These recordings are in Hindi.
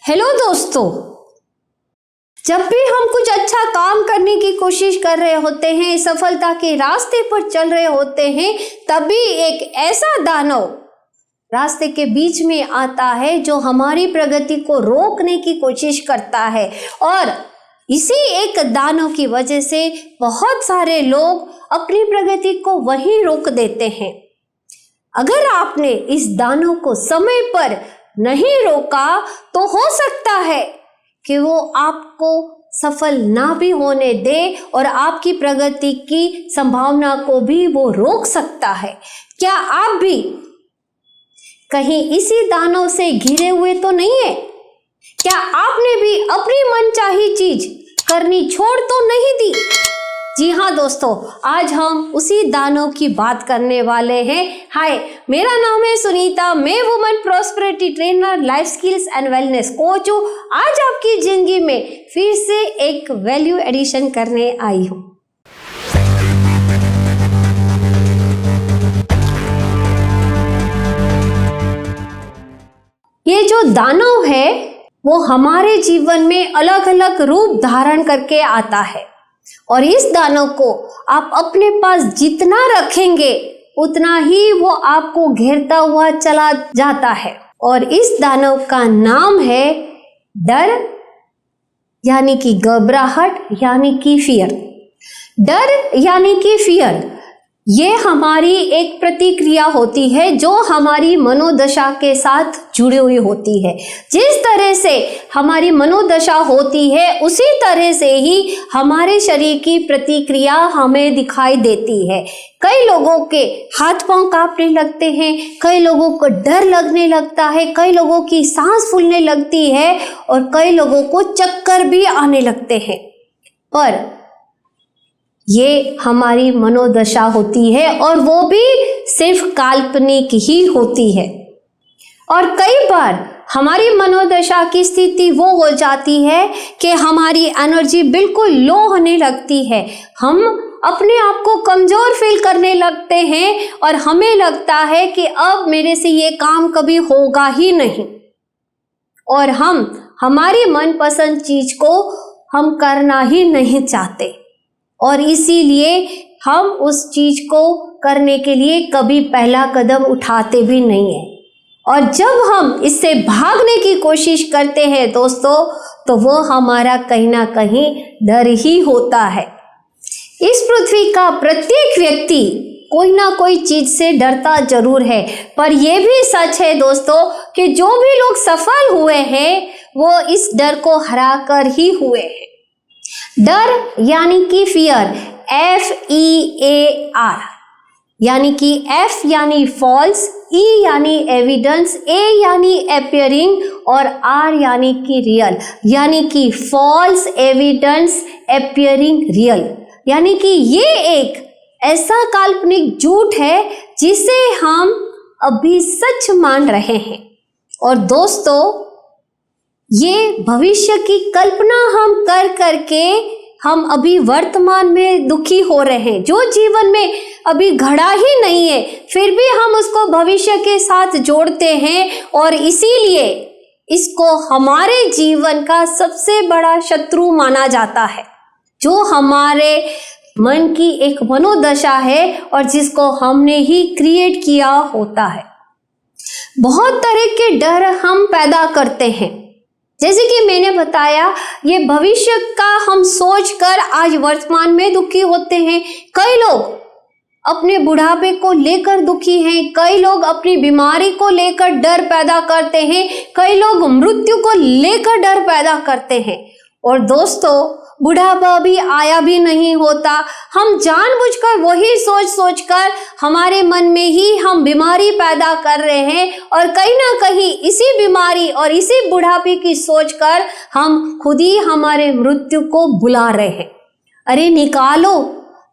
हेलो दोस्तों, जब भी हम कुछ अच्छा काम करने की कोशिश कर रहे होते हैं, सफलता के रास्ते पर चल रहे होते हैं, तभी एक ऐसा दानव रास्ते के बीच में आता है जो हमारी प्रगति को रोकने की कोशिश करता है। और इसी एक दानव की वजह से बहुत सारे लोग अपनी प्रगति को वहीं रोक देते हैं। अगर आपने इस दानव को समय पर नहीं रोका तो हो सकता है कि वो आपको सफल ना भी होने दे और आपकी प्रगति की संभावना को भी वो रोक सकता है। क्या आप भी कहीं इसी दानव से घिरे हुए तो नहीं है? क्या आपने भी अपनी मनचाही चीज करनी छोड़ तो नहीं दी? जी हाँ दोस्तों, आज हम उसी दानव की बात करने वाले हैं। हाय, मेरा नाम है सुनीता, मैं women prosperity trainer, life skills and wellness coach हूँ। आज आपकी जिंदगी में फिर से एक वैल्यू एडिशन करने आई हूँ। ये जो दानव है वो हमारे जीवन में अलग अलग रूप धारण करके आता है और इस दानव को आप अपने पास जितना रखेंगे उतना ही वो आपको घेरता हुआ चला जाता है। और इस दानव का नाम है डर, यानी कि घबराहट, यानी कि फियर। डर यानी कि फियर, ये हमारी एक प्रतिक्रिया होती है जो हमारी मनोदशा के साथ जुड़ी हुई होती है। जिस तरह से हमारी मनोदशा होती है उसी तरह से ही हमारे शरीर की प्रतिक्रिया हमें दिखाई देती है। कई लोगों के हाथ पांव कांपने लगते हैं, कई लोगों को डर लगने लगता है, कई लोगों की सांस फूलने लगती है और कई लोगों को चक्कर भी आने लगते हैं। पर ये हमारी मनोदशा होती है और वो भी सिर्फ काल्पनिक ही होती है। और कई बार हमारी मनोदशा की स्थिति वो हो जाती है कि हमारी एनर्जी बिल्कुल लो होने लगती है, हम अपने आप को कमज़ोर फील करने लगते हैं और हमें लगता है कि अब मेरे से ये काम कभी होगा ही नहीं और हम हमारी मनपसंद चीज़ को हम करना ही नहीं चाहते और इसीलिए हम उस चीज़ को करने के लिए कभी पहला कदम उठाते भी नहीं हैं। और जब हम इससे भागने की कोशिश करते हैं दोस्तों, तो वो हमारा कहीं ना कहीं डर ही होता है। इस पृथ्वी का प्रत्येक व्यक्ति कोई ना कोई चीज़ से डरता जरूर है, पर यह भी सच है दोस्तों कि जो भी लोग सफल हुए हैं वो इस डर को हरा कर ही हुए हैं। डर यानी कि फियर, FEAR, यानी कि F यानी फॉल्स, E यानी एविडेंस, A यानी अपियरिंग और R यानी कि रियल, यानी कि फॉल्स, एविडेंस, अपियरिंग, रियल। यानी कि ये एक ऐसा काल्पनिक झूठ है जिसे हम अभी सच मान रहे हैं। और दोस्तों, ये भविष्य की कल्पना हम कर करके हम अभी वर्तमान में दुखी हो रहे हैं। जो जीवन में अभी घड़ा ही नहीं है फिर भी हम उसको भविष्य के साथ जोड़ते हैं और इसीलिए इसको हमारे जीवन का सबसे बड़ा शत्रु माना जाता है, जो हमारे मन की एक मनोदशा है और जिसको हमने ही क्रिएट किया होता है। बहुत तरह के डर हम पैदा करते हैं, जैसे कि मैंने बताया, ये भविष्य का हम सोचकर आज वर्तमान में दुखी होते हैं। कई लोग अपने बुढ़ापे को लेकर दुखी हैं, कई लोग अपनी बीमारी को लेकर डर पैदा करते हैं, कई लोग मृत्यु को लेकर डर पैदा करते हैं। और दोस्तों, बुढ़ापा भी आया भी नहीं होता, हम जानबूझकर वही सोच हमारे मन में ही हम बीमारी पैदा कर रहे हैं और कहीं ना कहीं इसी बीमारी और इसी बुढ़ापे की सोचकर हम खुद ही हमारे मृत्यु को बुला रहे हैं। अरे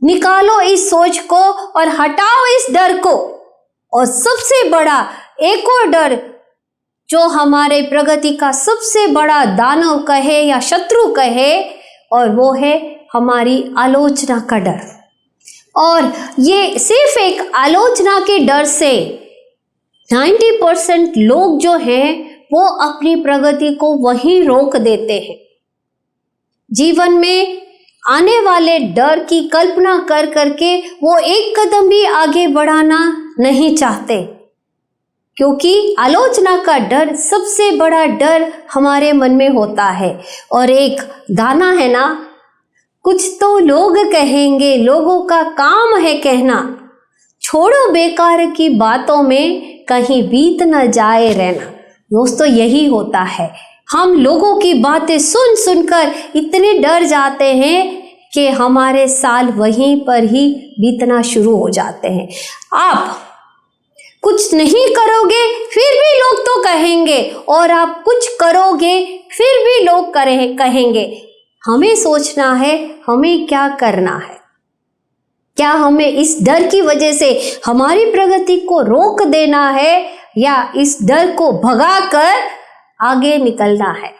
निकालो इस सोच को और हटाओ इस डर को। और सबसे बड़ा एक और डर जो हमारे प्रगति का सबसे बड़ा दानव कहे या शत्रु कहे, और वो है हमारी आलोचना का डर। और ये सिर्फ एक आलोचना के डर से 90% लोग जो हैं वो अपनी प्रगति को वहीं रोक देते हैं। जीवन में आने वाले डर की कल्पना कर करके वो एक कदम भी आगे बढ़ाना नहीं चाहते, क्योंकि आलोचना का डर सबसे बड़ा डर हमारे मन में होता है। और एक गाना है ना, कुछ तो लोग कहेंगे, लोगों का काम है कहना, छोड़ो बेकार की बातों में कहीं बीत न जाए रहना। दोस्तों, यही होता है, हम लोगों की बातें सुन सुनकर इतने डर जाते हैं कि हमारे साल वहीं पर ही बीतना शुरू हो जाते हैं। आप कुछ नहीं करोगे फिर भी लोग तो कहेंगे, और आप कुछ करोगे फिर भी लोग कहेंगे। हमें सोचना है हमें क्या करना है। क्या हमें इस डर की वजह से हमारी प्रगति को रोक देना है, या इस डर को भगाकर आगे निकलना है?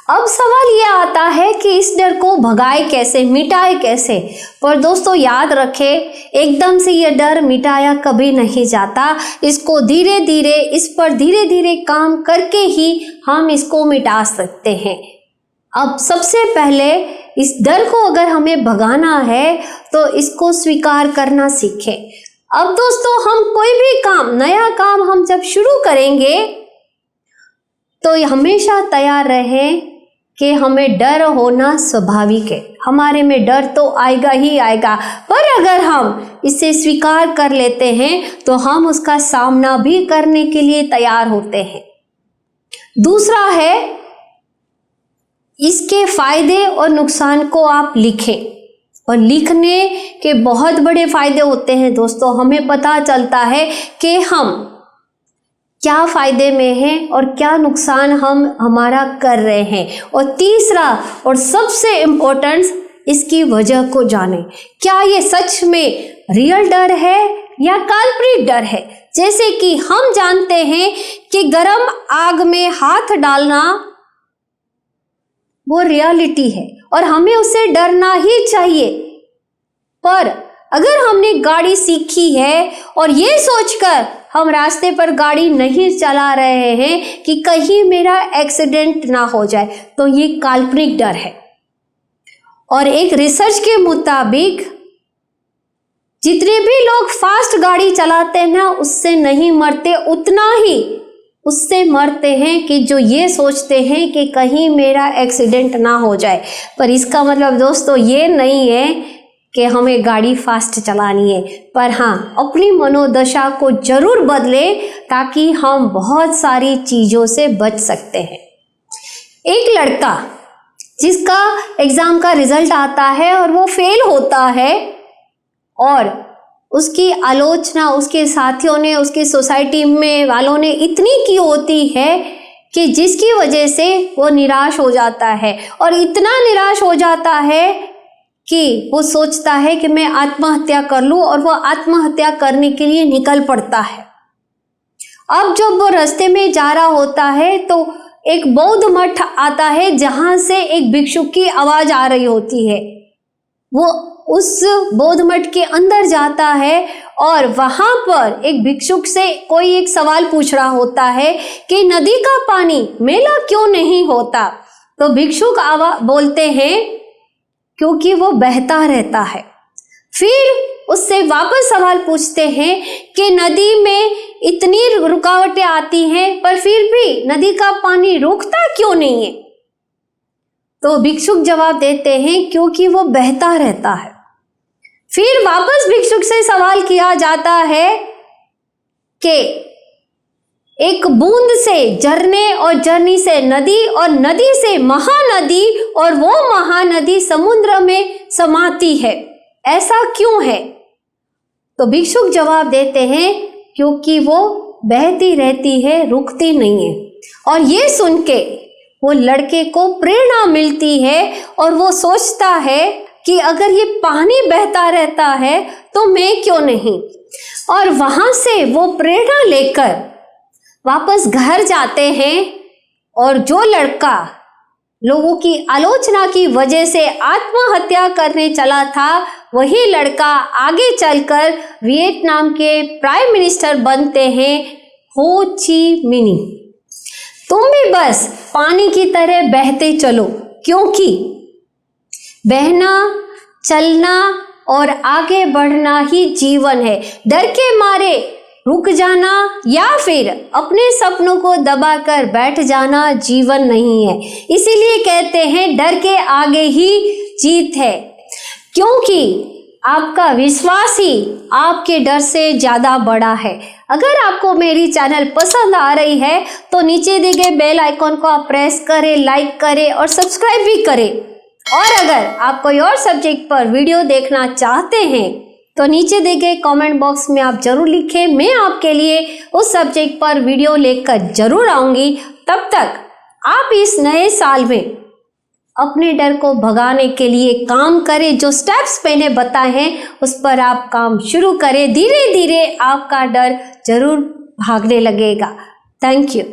अब सवाल यह आता है कि इस डर को भगाए कैसे, मिटाए कैसे। पर दोस्तों याद रखें, एकदम से यह डर मिटाया कभी नहीं जाता। इसको धीरे धीरे, इस पर धीरे धीरे काम करके ही हम इसको मिटा सकते हैं। अब सबसे पहले इस डर को अगर हमें भगाना है तो इसको स्वीकार करना सीखें। अब दोस्तों, हम कोई भी काम, नया काम हम जब शुरू करेंगे तो हमेशा तैयार रहें कि हमें डर होना स्वाभाविक है। हमारे में डर तो आएगा ही आएगा, पर अगर हम इसे स्वीकार कर लेते हैं तो हम उसका सामना भी करने के लिए तैयार होते हैं। दूसरा है, इसके फायदे और नुकसान को आप लिखें, और लिखने के बहुत बड़े फायदे होते हैं दोस्तों। हमें पता चलता है कि हम क्या फायदे में हैं और क्या नुकसान हम हमारा कर रहे हैं। और तीसरा और सबसे इम्पोर्टेंट, इसकी वजह को जानें। क्या ये सच में रियल डर है या काल्पनिक डर है? जैसे कि हम जानते हैं कि गर्म आग में हाथ डालना वो रियलिटी है और हमें उससे डरना ही चाहिए। पर अगर हमने गाड़ी सीखी है और ये सोचकर हम रास्ते पर गाड़ी नहीं चला रहे हैं कि कहीं मेरा एक्सीडेंट ना हो जाए, तो ये काल्पनिक डर है। और एक रिसर्च के मुताबिक जितने भी लोग फास्ट गाड़ी चलाते हैं ना, उससे नहीं मरते, उतना ही उससे मरते हैं कि जो ये सोचते हैं कि कहीं मेरा एक्सीडेंट ना हो जाए। पर इसका मतलब दोस्तों ये नहीं है कि हमें गाड़ी फास्ट चलानी है, पर हाँ, अपनी मनोदशा को जरूर बदले ताकि हम बहुत सारी चीज़ों से बच सकते हैं। एक लड़का जिसका एग्ज़ाम का रिजल्ट आता है और वो फेल होता है, और उसकी आलोचना उसके साथियों ने, उसकी सोसाइटी में वालों ने इतनी की होती है कि जिसकी वजह से वो निराश हो जाता है, और इतना निराश हो जाता है कि वो सोचता है कि मैं आत्महत्या कर लूं, और वो आत्महत्या करने के लिए निकल पड़ता है। अब जब वो रास्ते में जा रहा होता है तो एक बौद्ध मठ आता है जहां से एक भिक्षु की आवाज आ रही होती है। वो उस बौद्ध मठ के अंदर जाता है और वहां पर एक भिक्षुक से कोई एक सवाल पूछ रहा होता है कि नदी का पानी मैला क्यों नहीं होता? तो भिक्षुक बोलते हैं क्योंकि वो बहता रहता है। फिर उससे वापस सवाल पूछते हैं कि नदी में इतनी रुकावटें आती हैं पर फिर भी नदी का पानी रुकता क्यों नहीं है? तो भिक्षुक जवाब देते हैं क्योंकि वो बहता रहता है। फिर वापस भिक्षुक से सवाल किया जाता है कि एक बूंद से झरने और झरनी से नदी और नदी से महानदी और वो महानदी समुद्र में समाती है, ऐसा क्यों है? तो भिक्षुक जवाब देते हैं क्योंकि वो बहती रहती है, रुकती नहीं है। और ये सुन के वो लड़के को प्रेरणा मिलती है और वो सोचता है कि अगर ये पानी बहता रहता है तो मैं क्यों नहीं। और वहां से वो प्रेरणा लेकर वापस घर जाते हैं। और जो लड़का लोगों की आलोचना की वजह से आत्महत्या करने चला था, वही लड़का आगे चलकर वियतनाम के प्राइम मिनिस्टर बनते हैं, हो ची मिनी। तुम भी बस पानी की तरह बहते चलो, क्योंकि बहना, चलना और आगे बढ़ना ही जीवन है। डर के मारे रुक जाना या फिर अपने सपनों को दबाकर बैठ जाना जीवन नहीं है। इसीलिए कहते हैं डर के आगे ही जीत है, क्योंकि आपका विश्वास ही आपके डर से ज़्यादा बड़ा है। अगर आपको मेरी चैनल पसंद आ रही है तो नीचे दिए गए बेल आइकॉन को आप प्रेस करें, लाइक करें और सब्सक्राइब भी करें। और अगर आप कोई और सब्जेक्ट पर वीडियो देखना चाहते हैं तो नीचे दिए गए कमेंट बॉक्स में आप जरूर लिखें, मैं आपके लिए उस सब्जेक्ट पर वीडियो लेकर जरूर आऊँगी। तब तक आप इस नए साल में अपने डर को भगाने के लिए काम करें। जो स्टेप्स मैंने बताए हैं उस पर आप काम शुरू करें। धीरे धीरे आपका डर जरूर भागने लगेगा। Thank you.